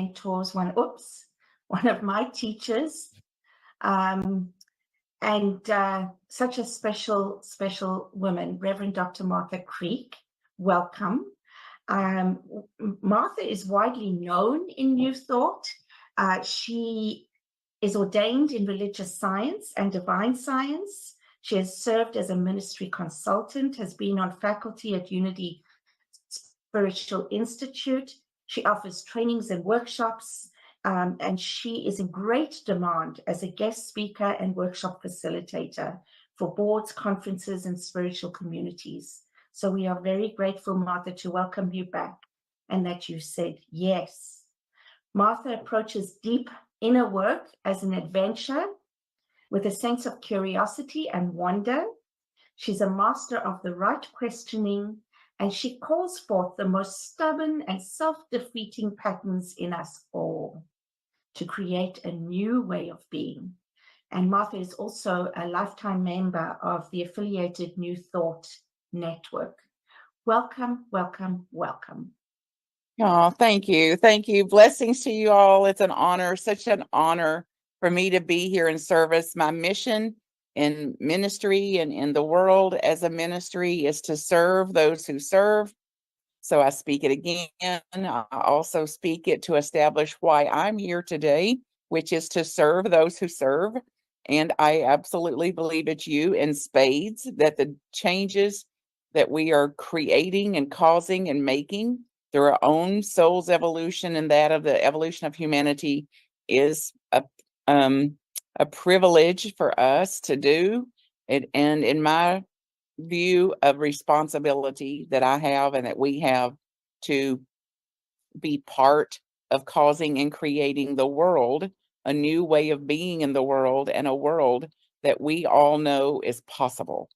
mentors, one of my teachers, and such a special woman, Reverend Dr. Martha Creek. Welcome. Martha is widely known in New Thought. She is ordained in religious science and divine science. She has served as a ministry consultant, has been on faculty at Unity Spiritual Institute. She offers trainings and workshops, and she is in great demand as a guest speaker and workshop facilitator for boards, conferences, and spiritual communities. So we are very grateful, Martha, to welcome you back and that you said yes. Martha approaches deep inner work as an adventure with a sense of curiosity and wonder. She's a master of the right questioning, and she calls forth the most stubborn and self-defeating patterns in us all to create a new way of being. And Martha is also a lifetime member of the affiliated New Thought Network. Welcome, welcome, welcome. Oh, thank you. Thank you. Blessings to you all. It's an honor, such an honor for me to be here in service. My mission in ministry and in the world as a ministry is to serve those who serve. So I speak it again. I also speak it to establish why I'm here today, which is to serve those who serve. And I absolutely believe it's you in spades that the changes that we are creating and causing and making through our own soul's evolution and that of the evolution of humanity is a privilege for us to do it. And in my view of responsibility that I have and that we have to be part of causing and creating the world, a new way of being in the world, and a world that we all know is possible,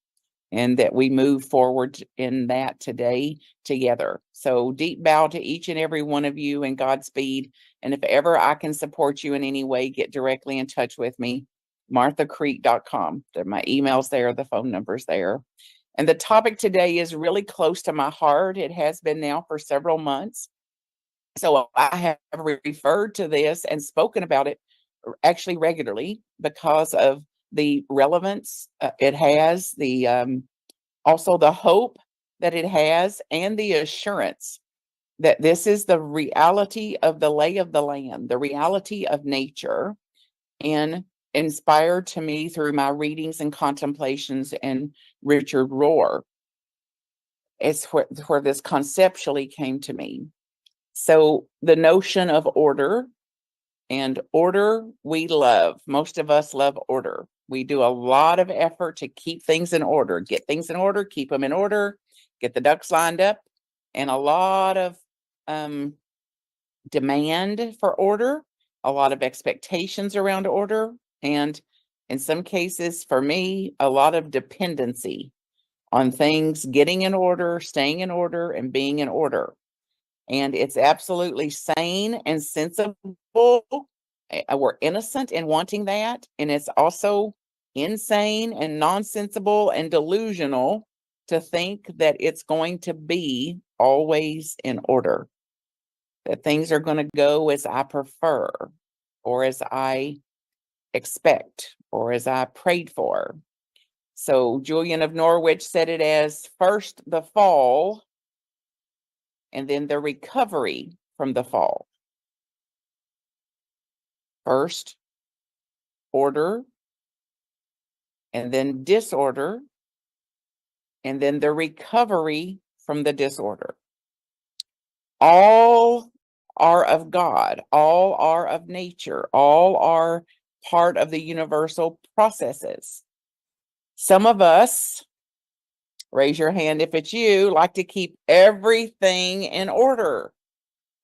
and that we move forward in that today together. So deep bow to each and every one of you, and Godspeed. And if ever I can support you in any way, get directly in touch with me, marthacreek.com. My email's there, the phone number's there. And the topic today is really close to my heart. It has been now for several months. So I have referred to this and spoken about it actually regularly because of the relevance it has, the also the hope that it has, and the assurance that this is the reality of the lay of the land, the reality of nature, and inspired to me through my readings and contemplations and Richard Rohr. It's where this conceptually came to me. So the notion of order, and order we love. Most of us love order. We do a lot of effort to keep things in order, get things in order, keep them in order, get the ducks lined up, and a lot of demand for order, a lot of expectations around order, and in some cases, for me, a lot of dependency on things getting in order, staying in order, and being in order. And it's absolutely sane and sensible. We're innocent in wanting that. And it's also insane and nonsensible and delusional to think that it's going to be always in order, that things are going to go as I prefer, or as I expect, or as I prayed for. So Julian of Norwich said it as first the fall, and then the recovery from the fall. First, order, and then disorder, and then the recovery from the disorder. All are of God, all are of nature, all are part of the universal processes. Some of us, raise your hand if it's you, like to keep everything in order.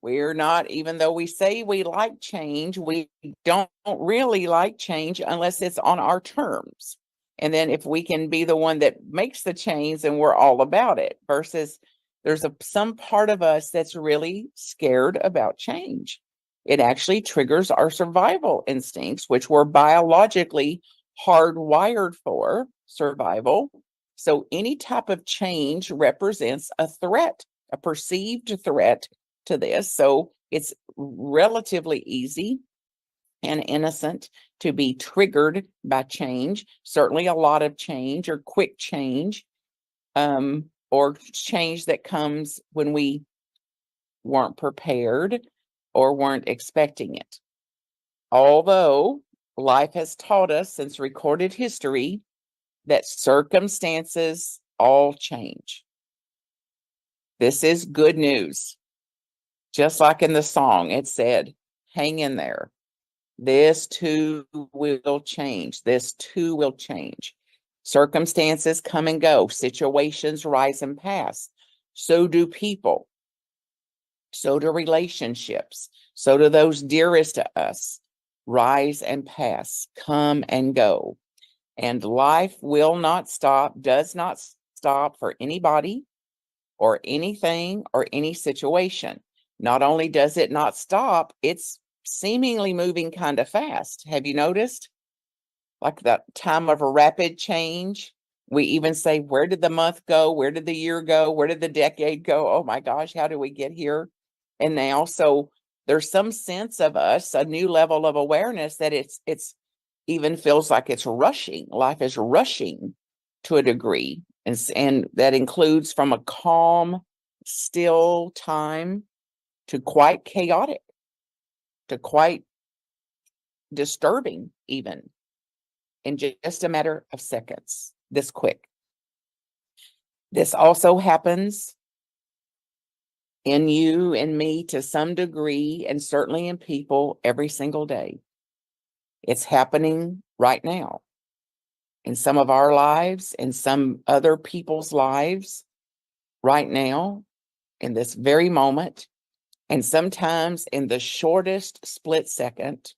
We're not, even though we say we like change, we don't really like change unless it's on our terms. And then if we can be the one that makes the change, then we're all about it. Versus there's some part of us that's really scared about change. It actually triggers our survival instincts, which we're biologically hardwired for survival. So any type of change represents a threat, a perceived threat to this. So it's relatively easy and innocent to be triggered by change, certainly a lot of change or quick change, or change that comes when we weren't prepared or weren't expecting it. Although life has taught us since recorded history that circumstances all change. This is good news. Just like in the song, it said, hang in there. This too will change. This too will change. Circumstances come and go. Situations rise and pass. So do people. So do relationships. So do those dearest to us. Rise and pass, come and go. And life will not stop, does not stop for anybody or anything or any situation. Not only does it not stop, it's seemingly moving kind of fast. Have you noticed? Like that time of a rapid change. We even say, where did the month go? Where did the year go? Where did the decade go? Oh my gosh, how did we get here? And now, so there's some sense of us, a new level of awareness that it's even feels like it's rushing. Life is rushing to a degree. And that includes from a calm, still time to quite chaotic, to quite disturbing even in just a matter of seconds, this quick. This also happens in you and me to some degree, and certainly in people every single day. It's happening right now in some of our lives, in some other people's lives right now, in this very moment, and sometimes in the shortest split second.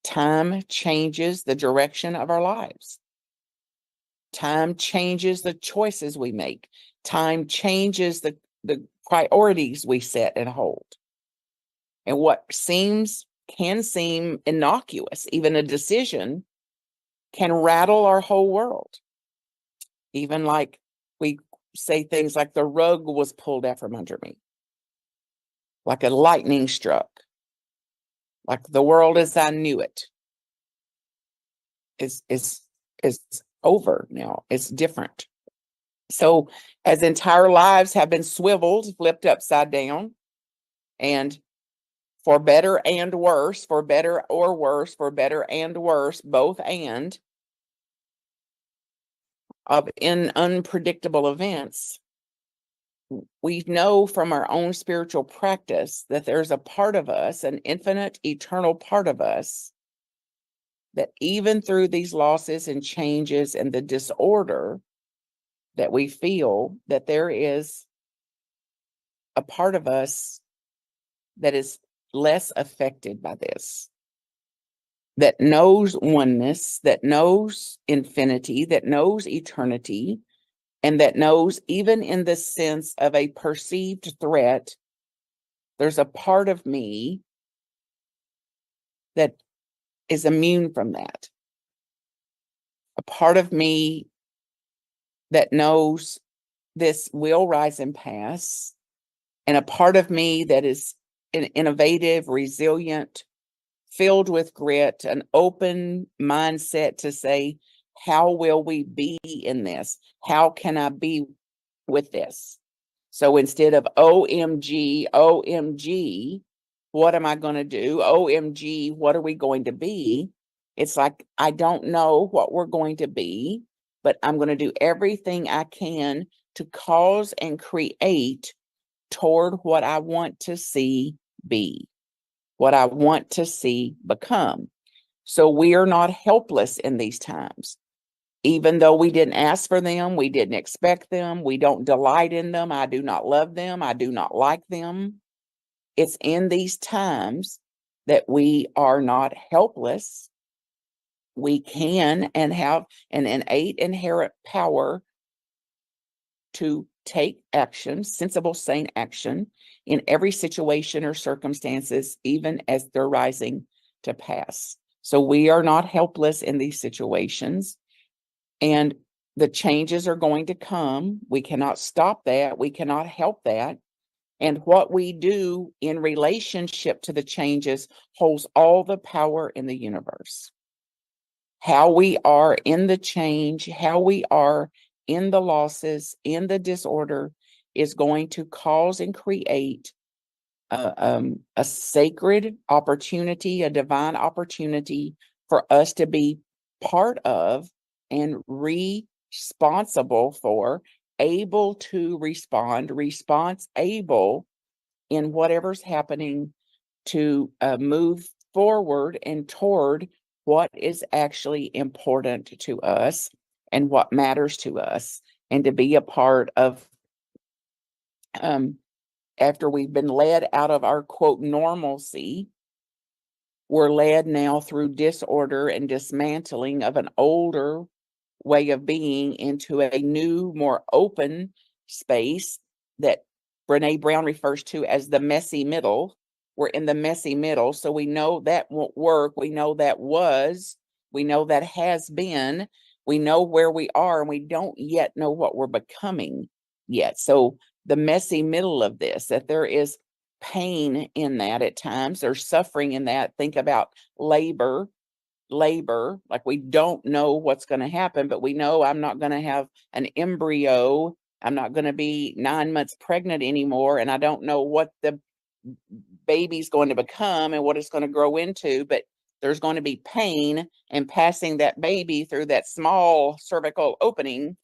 Time changes the direction of our lives. Time changes the choices we make. Time changes the priorities we set and hold. And what can seem innocuous, even a decision, can rattle our whole world. Even like we say things like the rug was pulled out from under me, like a lightning struck, like the world as I knew it is over now. It's different. So as entire lives have been swiveled, flipped upside down, and for better and worse, for better or worse, for better and worse, both and in unpredictable events, we know from our own spiritual practice that there's a part of us, an infinite, eternal part of us, that even through these losses and changes and the disorder that we feel, that there is a part of us that is less affected by this, that knows oneness, that knows infinity, that knows eternity, and that knows even in the sense of a perceived threat, there's a part of me that is immune from that. A part of me that knows this will rise and pass, and a part of me that is innovative, resilient, filled with grit, an open mindset to say, how will we be in this? How can I be with this? So instead of OMG, OMG, what am I going to do? OMG, what are we going to be? It's like, I don't know what we're going to be, but I'm going to do everything I can to cause and create toward what I want to see be, what I want to see become. So we are not helpless in these times. Even though we didn't ask for them, we didn't expect them, we don't delight in them, I do not love them, I do not like them. It's in these times that we are not helpless. We can and have an innate inherent power to take action, sensible, sane action in every situation or circumstances, even as they're rising to pass. So we are not helpless in these situations. And the changes are going to come. We cannot stop that. We cannot help that. And what we do in relationship to the changes holds all the power in the universe. How we are in the change, how we are in the losses, in the disorder, is going to cause and create a sacred opportunity, a divine opportunity for us to be part of and responsible for, able to respond, response able in whatever's happening, to move forward and toward what is actually important to us and what matters to us, and to be a part of, after we've been led out of our quote normalcy, we're led now through disorder and dismantling of an older way of being into a new, more open space that Brene Brown refers to as the messy middle. We're in the messy middle, so we know that won't work. We know that we know that has been, we know where we are, and we don't yet know what we're becoming yet. So the messy middle of this, that there is pain in that at times, there's suffering in that. Think about labor, like we don't know what's going to happen, but we know I'm not going to have an embryo. I'm not going to be 9 months pregnant anymore, and I don't know what the baby's going to become and what it's going to grow into, but there's going to be pain in passing that baby through that small cervical opening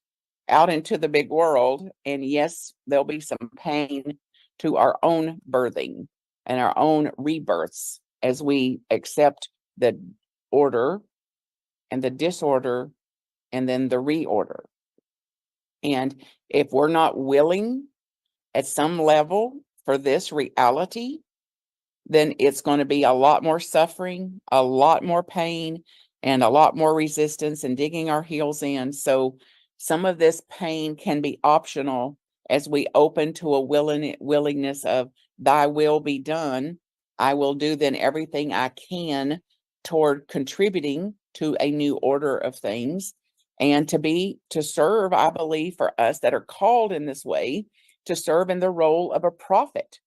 out into the big world. And yes, there'll be some pain to our own birthing and our own rebirths as we accept the order and the disorder and then the reorder. And if we're not willing at some level for this reality, then it's going to be a lot more suffering, a lot more pain, and a lot more resistance and digging our heels in. So some of this pain can be optional as we open to a willingness of thy will be done. I will do then everything I can toward contributing to a new order of things, and to serve, I believe, for us that are called in this way, to serve in the role of a prophet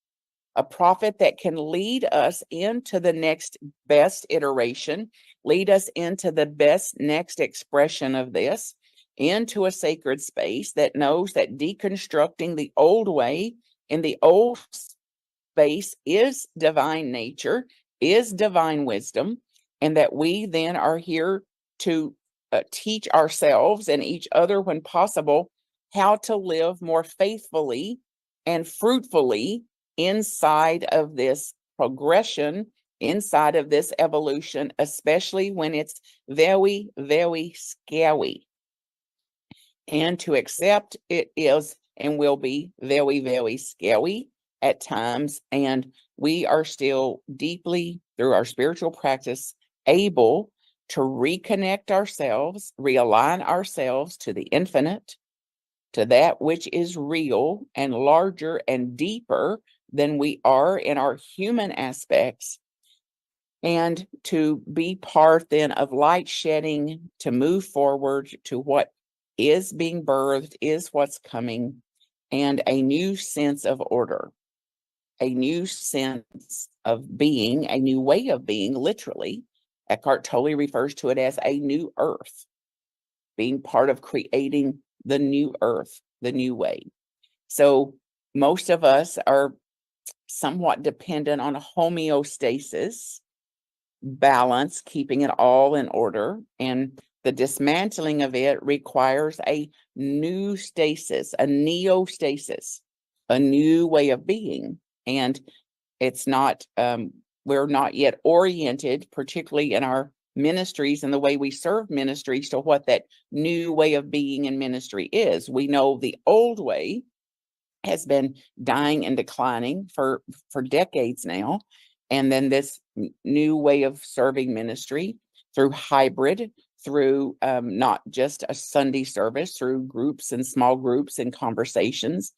that can lead us into the next best iteration, lead us into the best next expression of this, into a sacred space that knows that deconstructing the old way in the old space is divine nature, is divine wisdom, and that we then are here to teach ourselves and each other, when possible, how to live more faithfully and fruitfully inside of this progression, inside of this evolution, especially when it's very, very scary. And to accept it is and will be very, very scary at times. And we are still deeply, through our spiritual practice, able to reconnect ourselves, realign ourselves to the infinite, to that which is real and larger and deeper than we are in our human aspects, and to be part then of light shedding, to move forward to what is being birthed, is what's coming, and a new sense of order, a new sense of being, a new way of being, literally. Eckhart Tolle refers to it as a new earth, being part of creating the new earth, the new way. So most of us are somewhat dependent on homeostasis, balance, keeping it all in order. And the dismantling of it requires a new stasis, a neostasis, a new way of being. And it's not, we're not yet oriented, particularly in our ministries and the way we serve ministries, to what that new way of being in ministry is. We know the old way has been dying and declining for decades now. And then this new way of serving ministry through hybrid, through not just a Sunday service, through groups and small groups and conversations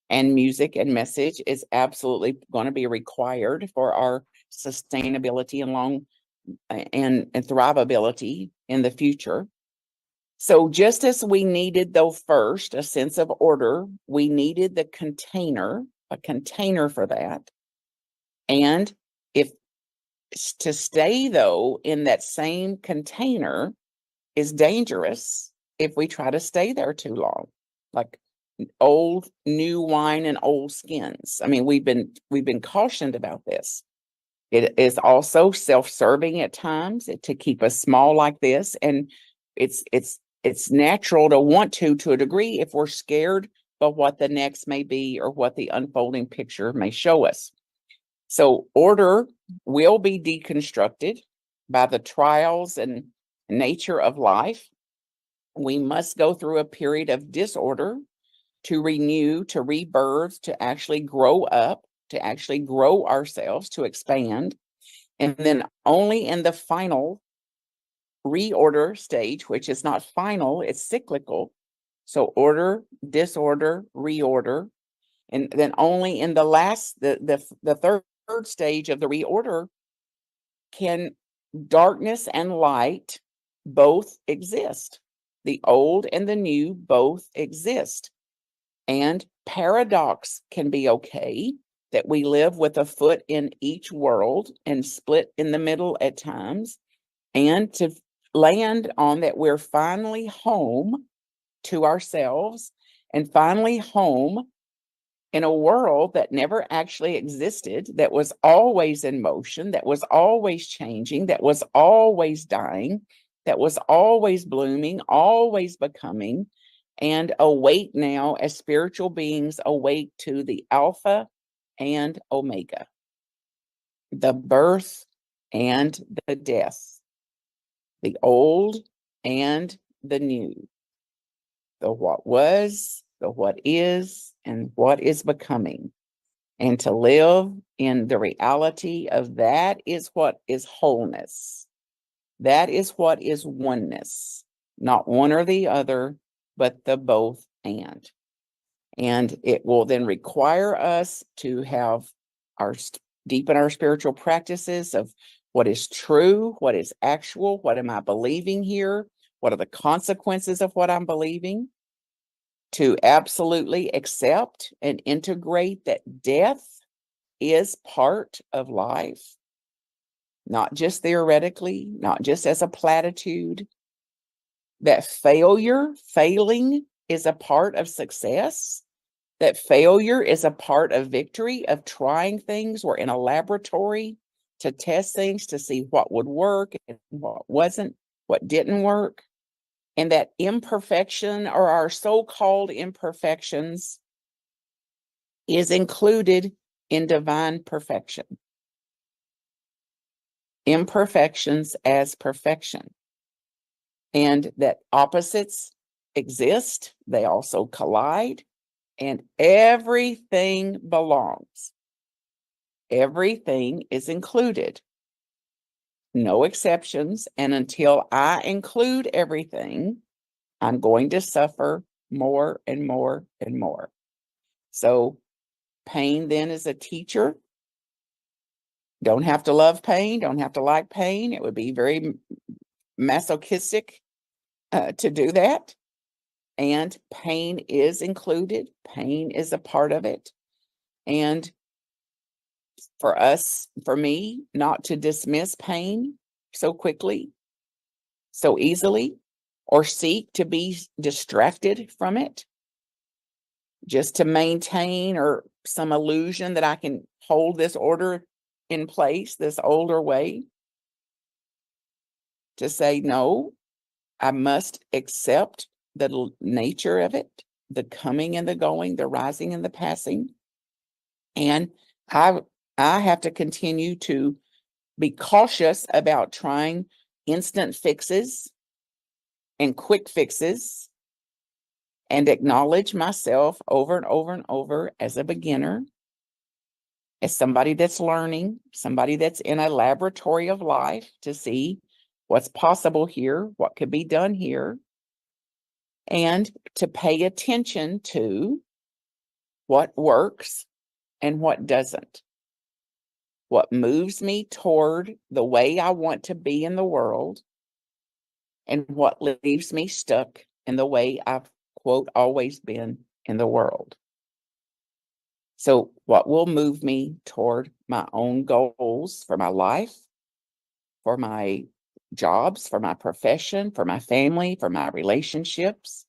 and music and message, is absolutely going to be required for our sustainability and long and thrivability in the future. So just as we needed, though, first a sense of order, we needed the container a container for that. And if to stay, though, in that same container is dangerous if we try to stay there too long, like old, new wine and old skins. I mean, we've been cautioned about this. It is also self-serving at times to keep us small like this, and it's natural to want to a degree if we're scared of what the next may be or what the unfolding picture may show us. So order will be deconstructed by the trials and nature of life. We must go through a period of disorder to renew, to rebirth, to actually grow up, to actually grow ourselves, to expand. And then only in the final reorder stage, which is not final, it's cyclical. So order, disorder, reorder. And then only in the last, the third stage of the reorder can darkness and light both exist. The old and the new both exist. And paradox can be okay, that we live with a foot in each world and split in the middle at times, and to land on that we're finally home to ourselves and finally home in a world that never actually existed, that was always in motion, that was always changing, that was always dying, that was always blooming, always becoming, and awake now as spiritual beings, awake to the Alpha and Omega, the birth and the death, the old and the new, the what was, the what is, and what is becoming. And to live in the reality of that is what is wholeness. That is what is oneness, not one or the other, but the both and. And it will then require us to have deepen our spiritual practices of what is true, what is actual, what am I believing here, what are the consequences of what I'm believing, to absolutely accept and integrate that death is part of life, not just theoretically, not just as a platitude, that failing is a part of success, that failure is a part of victory, of trying things. We're in a laboratory to test things, to see what would work and what wasn't, what didn't work. And that imperfection, or our so-called imperfections, is included in divine perfection. Imperfections as perfection. And that opposites exist, they also collide, and everything belongs. Everything is included. No exceptions. And until I include everything, I'm going to suffer more and more and more. So pain then is a teacher. Don't have to love pain, don't have to like pain. It would be very masochistic to do that. And pain is included. Pain is a part of it. And for me, not to dismiss pain so quickly, so easily, or seek to be distracted from it, just to maintain or some illusion that I can hold this order in place, this older way. To say, no, I must accept the nature of it, the coming and the going, the rising and the passing. And I have to continue to be cautious about trying instant fixes and quick fixes, and acknowledge myself over and over and over as a beginner, as somebody that's learning, somebody that's in a laboratory of life to see what's possible here, what could be done here, and to pay attention to what works and what doesn't, what moves me toward the way I want to be in the world, and what leaves me stuck in the way I've, quote, always been in the world. So what will move me toward my own goals for my life, for my jobs, for my profession, for my family, for my relationships?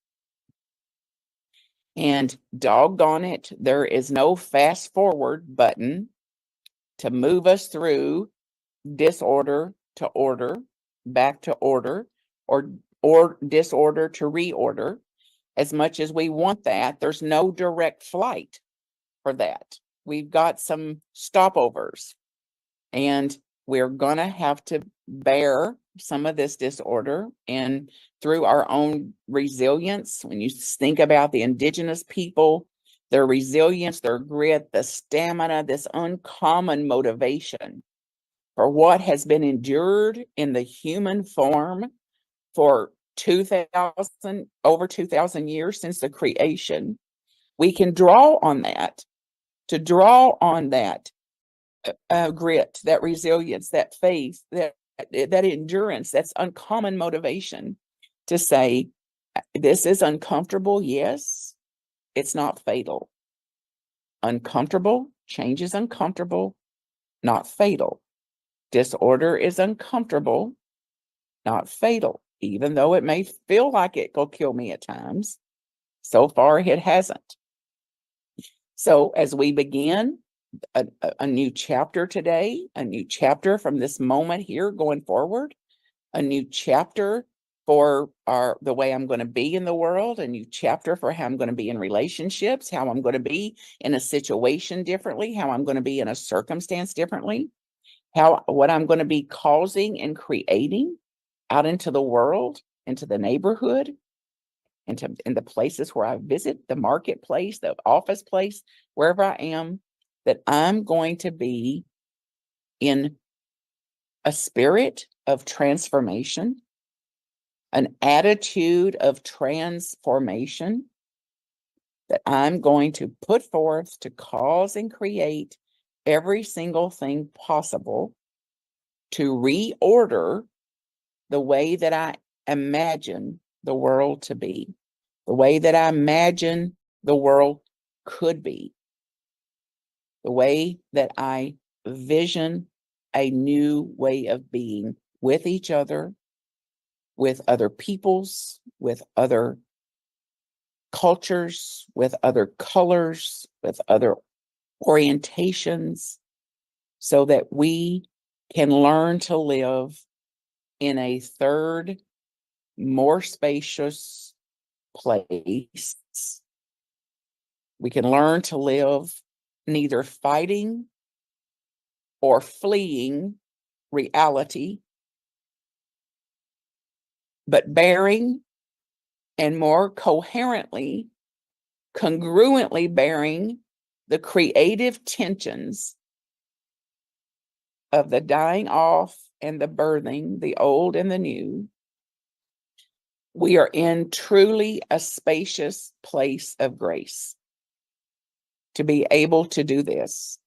And doggone it, there is no fast forward button to move us through disorder to order, back to order, or disorder to reorder. As much as we want that, there's no direct flight for that. We've got some stopovers, and we're going to have to bear some of this disorder. And through our own resilience, when you think about the indigenous people, their resilience, their grit, the stamina, this uncommon motivation for what has been endured in the human form for over 2,000 years since the creation, we can draw on that, to draw on that grit, that resilience, that faith, that endurance, that's uncommon motivation to say, this is uncomfortable. Yes, it's not fatal. Uncomfortable, change is uncomfortable, not fatal. Disorder is uncomfortable, not fatal, even though it may feel like it will kill me at times. So far, it hasn't. So as we begin a new chapter today, a new chapter from this moment here going forward, a new chapter for the way I'm going to be in the world, a new chapter for how I'm going to be in relationships, how I'm going to be in a situation differently, how I'm going to be in a circumstance differently, what I'm going to be causing and creating out into the world, into the neighborhood, in the places where I visit, the marketplace, the office place, wherever I am, that I'm going to be in a spirit of transformation, an attitude of transformation, that I'm going to put forth to cause and create every single thing possible to reorder the way that I imagine the world to be, the way that I imagine the world could be, the way that I vision a new way of being with each other, with other peoples, with other cultures, with other colors, with other orientations, so that we can learn to live in a third, more spacious place. We can learn to live neither fighting or fleeing reality, but bearing and more coherently, congruently bearing the creative tensions of the dying off and the birthing, the old and the new. We are in truly a spacious place of grace to be able to do this.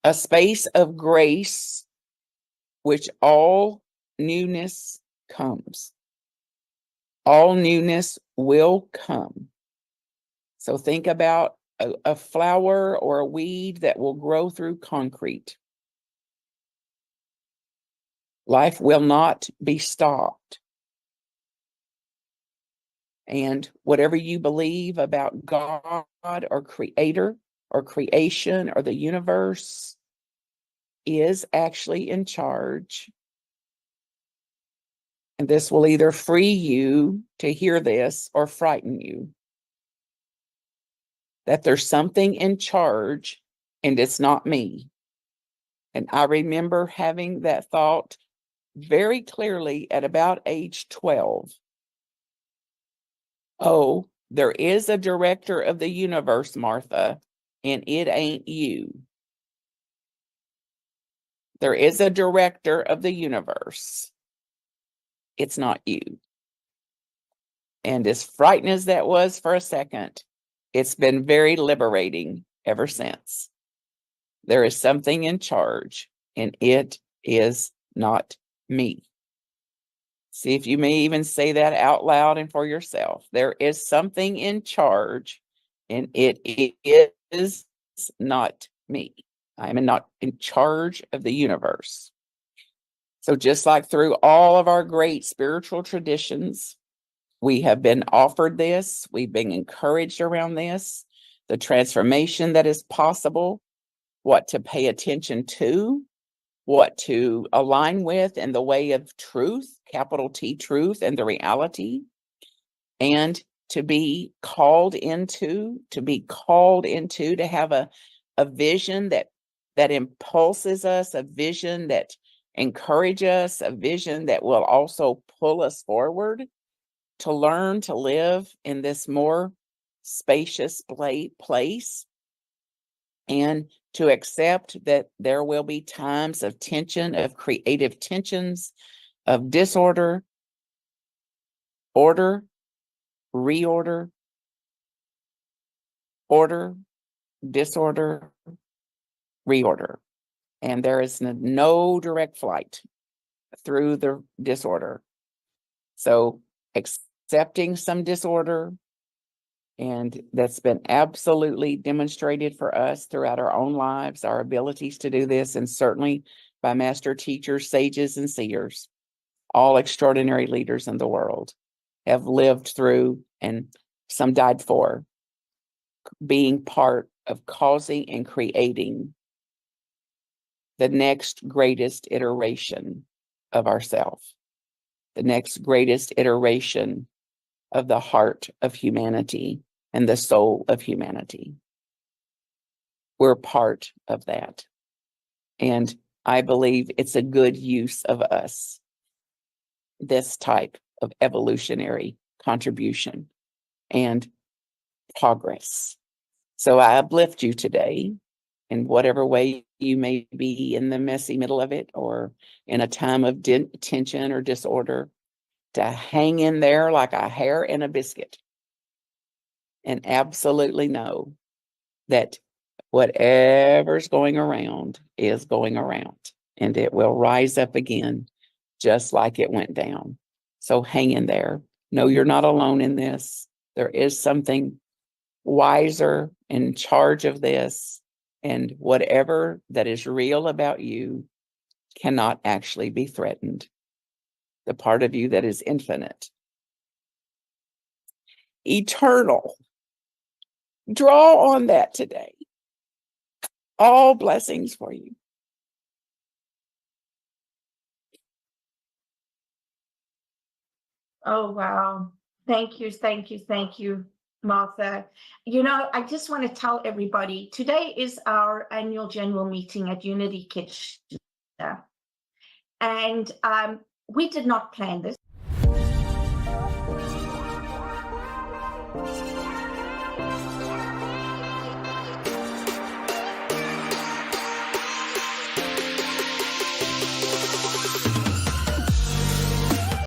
A space of grace which all newness comes. All newness will come. So think about a flower or a weed that will grow through concrete. Life will not be stopped. And whatever you believe about God or Creator or creation or the universe is actually in charge. And this will either free you to hear this or frighten you. That there's something in charge and it's not me. And I remember having that thought very clearly at about age 12. Oh, there is a director of the universe, Martha, and it ain't you. There is a director of the universe. It's not you. And as frightening as that was for a second, it's been very liberating ever since. There is something in charge, and it is not me. See if you may even say that out loud and for yourself. There is something in charge, and it is not me. I am not in charge of the universe. So just like through all of our great spiritual traditions, we have been offered this, we've been encouraged around this, the transformation that is possible, what to pay attention to, what to align with in the way of truth, capital T truth, and the reality, and to be called into, to have a vision that impulses us, a vision that encourages us, a vision that will also pull us forward to learn to live in this more spacious place, and to accept that there will be times of tension, of creative tensions, of disorder, order, reorder, order, disorder, reorder. And there is no direct flight through the disorder. So accepting some disorder, and that's been absolutely demonstrated for us throughout our own lives, our abilities to do this, and certainly by master teachers, sages, and seers. All extraordinary leaders in the world have lived through, and some died for, being part of causing and creating the next greatest iteration of ourselves, the next greatest iteration of the heart of humanity and the soul of humanity. We're part of that. And I believe it's a good use of us, this type of evolutionary contribution and progress. So I uplift you today in whatever way you may be in the messy middle of it, or in a time of tension or disorder, to hang in there like a hair in a biscuit and absolutely know that whatever's going around is going around, and it will rise up again just like it went down. So hang in there. Know you're not alone in this. There is something wiser in charge of this, and whatever that is real about you cannot actually be threatened. The part of you that is infinite, eternal. Draw on that today. All blessings for you. Oh, wow. Thank you, Martha. You know, I just want to tell everybody, today is our annual general meeting at Unity Kitchener. And we did not plan this.